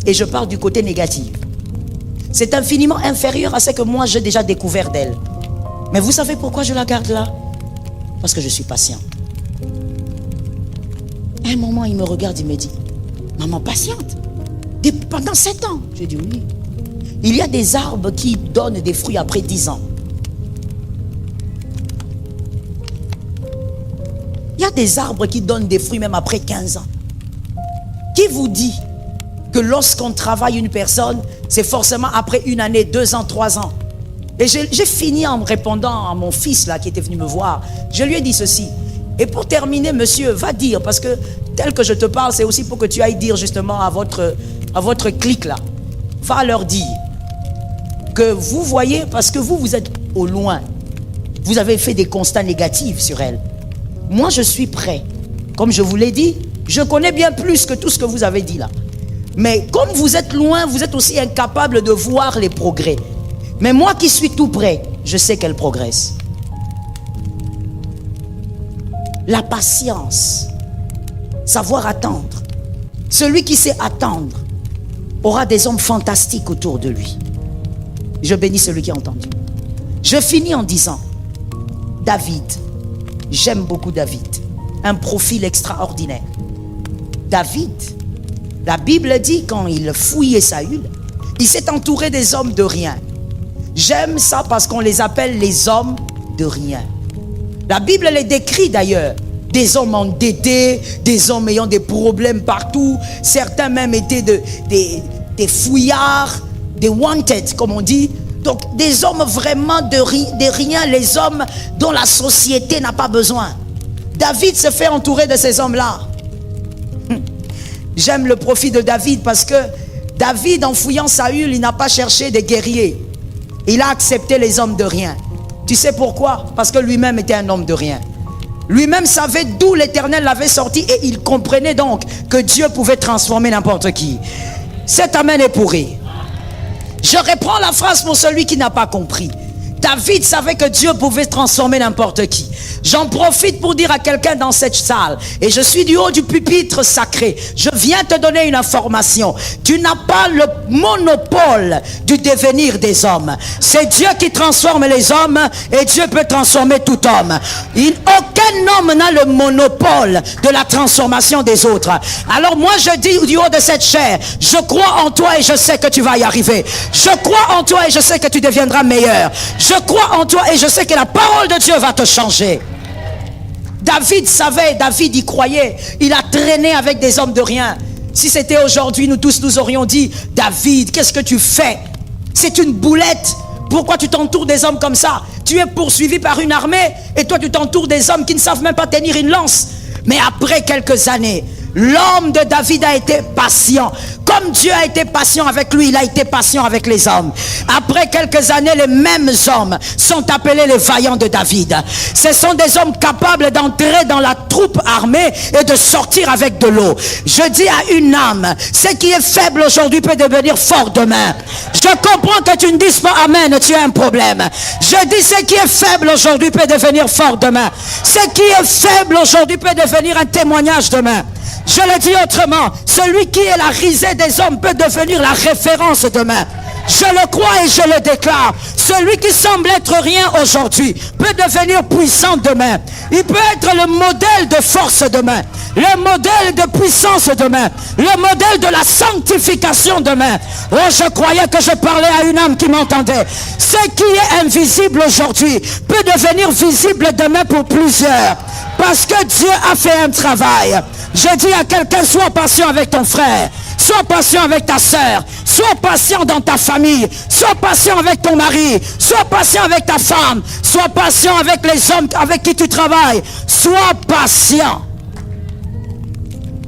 Et je parle du côté négatif. C'est infiniment inférieur à ce que moi j'ai déjà découvert d'elle. Mais vous savez pourquoi je la garde là? Parce que je suis patient. À un moment, il me regarde, il me dit, maman, patiente pendant 7 ans. Je dis oui. Il y a des arbres qui donnent des fruits après 10 ans. Il y a des arbres qui donnent des fruits même après 15 ans. Qui vous dit que lorsqu'on travaille une personne, c'est forcément après 1 année, 2 ans, 3 ans? Et j'ai fini en répondant à mon fils là qui était venu me voir. Je lui ai dit ceci. Et pour terminer, monsieur, va dire, parce que tel que je te parle, c'est aussi pour que tu ailles dire justement à votre clique là. Va leur dire que vous voyez, parce que vous êtes au loin. Vous avez fait des constats négatifs sur elle. Moi, je suis prêt. Comme je vous l'ai dit, je connais bien plus que tout ce que vous avez dit là. Mais comme vous êtes loin, vous êtes aussi incapable de voir les progrès. Mais moi qui suis tout près, je sais qu'elle progresse. La patience, savoir attendre. Celui qui sait attendre aura des hommes fantastiques autour de lui. Je bénis celui qui a entendu. Je finis en disant, David, j'aime beaucoup David, un profil extraordinaire. David, la Bible dit quand il fouillait Saül, il s'est entouré des hommes de rien. J'aime ça parce qu'on les appelle les hommes de rien. La Bible les décrit d'ailleurs. Des hommes endettés, des hommes ayant des problèmes partout. Certains même étaient des fouillards, des wanted comme on dit. Donc des hommes vraiment de rien, les hommes dont la société n'a pas besoin. David se fait entourer de ces hommes-là. J'aime le profit de David parce que David, en fouillant Saül, il n'a pas cherché des guerriers. Il a accepté les hommes de rien. Tu sais pourquoi? Parce que lui-même était un homme de rien. Lui-même savait d'où l'Éternel l'avait sorti et il comprenait donc que Dieu pouvait transformer n'importe qui. Cet amen est pourri. Je reprends la phrase pour celui qui n'a pas compris. David savait que Dieu pouvait transformer n'importe qui. J'en profite pour dire à quelqu'un dans cette salle, et je suis du haut du pupitre sacré, je viens te donner une information. Tu n'as pas le monopole du devenir des hommes. C'est Dieu qui transforme les hommes et Dieu peut transformer tout homme. Aucun homme n'a le monopole de la transformation des autres. Alors moi je dis du haut de cette chair, je crois en toi et je sais que tu vas y arriver. Je crois en toi et je sais que tu deviendras meilleur. Je crois en toi et je sais que la parole de Dieu va te changer. David savait, David y croyait. Il a traîné avec des hommes de rien. Si c'était aujourd'hui, nous tous nous aurions dit, David, qu'est-ce que tu fais? C'est une boulette. Pourquoi tu t'entoures des hommes comme ça? Tu es poursuivi par une armée et toi tu t'entoures des hommes qui ne savent même pas tenir une lance. Mais après quelques années, l'homme de David a été patient. Comme Dieu a été patient avec lui, il a été patient avec les hommes. Après quelques années, les mêmes hommes sont appelés les vaillants de David. Ce sont des hommes capables d'entrer dans la troupe armée et de sortir avec de l'eau. Je dis à une âme, ce qui est faible aujourd'hui peut devenir fort demain. Je comprends que tu ne dises pas amen, tu as un problème. Je dis ce qui est faible aujourd'hui peut devenir fort demain. Ce qui est faible aujourd'hui peut devenir un témoignage demain. Je le dis autrement, celui qui est la risée des hommes peut devenir la référence demain. Je le crois et je le déclare. Celui qui semble être rien aujourd'hui peut devenir puissant demain. Il peut être le modèle de force demain, le modèle de puissance demain, le modèle de la sanctification demain. Oh, je croyais que je parlais à une âme qui m'entendait. Ce qui est invisible aujourd'hui peut devenir visible demain pour plusieurs. Parce que Dieu a fait un travail. Je dis à quelqu'un, sois patient avec ton frère. Sois patient avec ta sœur. Sois patient dans ta famille. Sois patient avec ton mari. Sois patient avec ta femme. Sois patient avec les hommes avec qui tu travailles. Sois patient.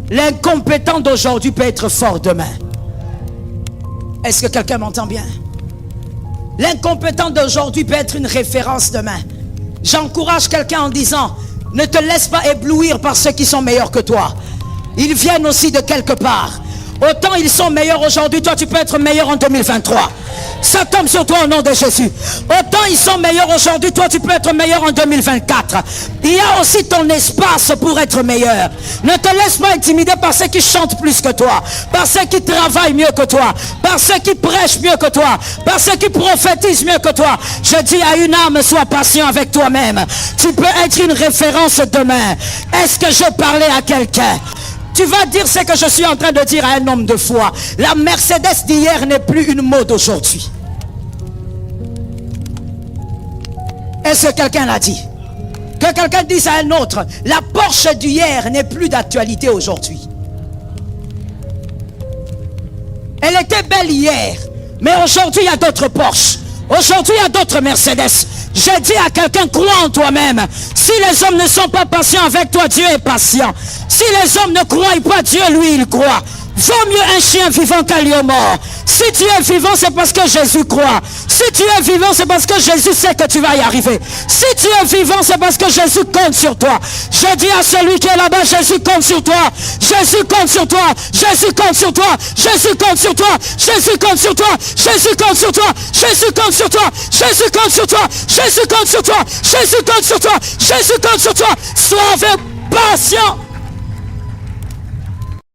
L'incompétent d'aujourd'hui peut être fort demain. Est-ce que quelqu'un m'entend bien? L'incompétent d'aujourd'hui peut être une référence demain. J'encourage quelqu'un en disant, ne te laisse pas éblouir par ceux qui sont meilleurs que toi. Ils viennent aussi de quelque part. Autant ils sont meilleurs aujourd'hui, toi tu peux être meilleur en 2023. Ça tombe sur toi au nom de Jésus. Autant ils sont meilleurs aujourd'hui, toi tu peux être meilleur en 2024. Il y a aussi ton espace pour être meilleur. Ne te laisse pas intimider par ceux qui chantent plus que toi, par ceux qui travaillent mieux que toi, par ceux qui prêchent mieux que toi, par ceux qui prophétisent mieux que toi. Je dis à une âme, sois patient avec toi-même. Tu peux être une référence demain. Est-ce que je parlais à quelqu'un? Tu vas dire ce que je suis en train de dire à un homme de foi. La Mercedes d'hier n'est plus une mode aujourd'hui. Est-ce que quelqu'un l'a dit? Que quelqu'un dise à un autre, la Porsche d'hier n'est plus d'actualité aujourd'hui. Elle était belle hier, mais aujourd'hui il y a d'autres Porsche. Aujourd'hui il y a d'autres Mercedes. Je dis à quelqu'un, crois en toi-même. Si les hommes ne sont pas patients avec toi, Dieu est patient. Si les hommes ne croient pas, Dieu, lui, il croit. Vaut mieux un chien vivant qu'un lion mort. Si tu es vivant, c'est parce que Jésus croit. Si tu es vivant, c'est parce que Jésus sait que tu vas y arriver. Si tu es vivant, c'est parce que Jésus compte sur toi. Je dis à celui qui est là-bas, Jésus compte sur toi. Jésus compte sur toi. Jésus compte sur toi. Jésus compte sur toi. Jésus compte sur toi. Jésus compte sur toi. Jésus compte sur toi. Jésus compte sur toi. Jésus compte sur toi. Jésus compte sur toi. Jésus compte sur toi. Sois patient.